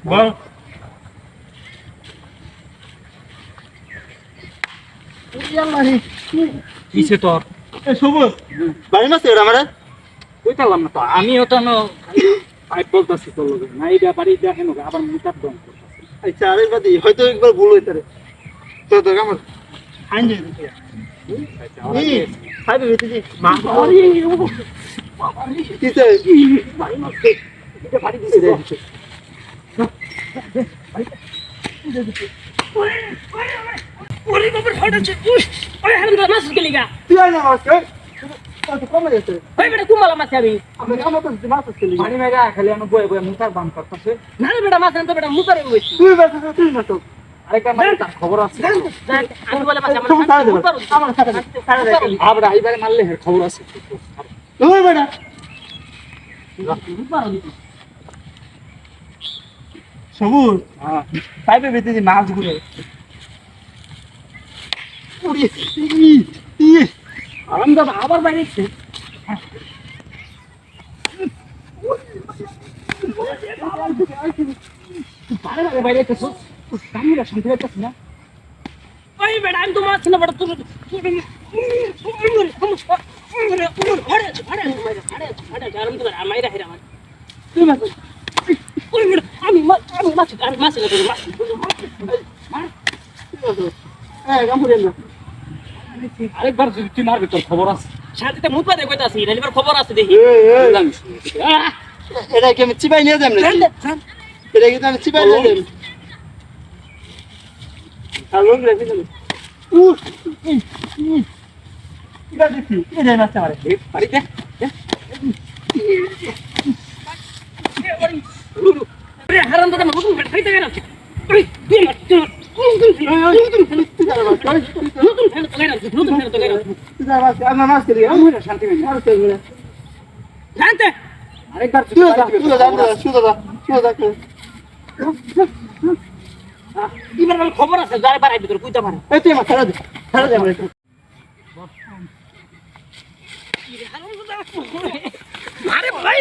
বল কিসে তোর সবুজ বাড়ি মাছ আমার কইতালাম না তো আমিও তো পাইপ বলতেছি তোর লোকে না এইটা বাড়ি দেখেন আবার মিটার দম করতেছে আচ্ছা আরে বাদি হয়তো একবার ভুল হইতে রে তো তো আমার হাইন যাই দিছি খাইবে বেশি মা কিসে বাড়ি মাছ এটা বাড়ি দিছে ওরে বাবার হট আছে ওরে হারাম দা মাছ গেলি গা তুই আর না মাছ তো কমে গেছে ওই বেটা কুমালা মাছ আমি আমি কাম তো মাছ খেলি পানি মেগা খালি আমি বয়ে বয়ে মুতার বান করতেছে না রে বেটা মাছ আনতে বেটা মুতারে বইছি তুই বেটা তুই না তো আরেকটা মাছ তার খবর আছে আমি বলে মাছ আমার সারা দে আবড়া এইবারে মারলে এর খবর আছে ওই বেটা সবুজ হ্যাঁ পাইপে বেঁধে মাছ ঘুরে আরাম দাদা আবার বাইরেছে বাইরে শান্তি লাগতেছে না ওই বেটা আমি তো মাছ না বেটা তোর আমি মাছ আরেকবার তুই মারবি তোর খবর আছে শান্তিতে মুখ পাতে কইতাছি এবার খবর আছে দেখি এটা কি আমি চিপাই নিয়ে যাম না এটা কি আমি চিপাই নিয়ে যাম হ্যালো রেখে দিল এটা দেখি এটা মাছ আমারে বাড়িতে হারাম দাদা নতুন ভেট খাইতে গেল জানতে আরেকবার খবর আছে যারে বাড়াই ভিতরে কইতে পারে আরে ভাই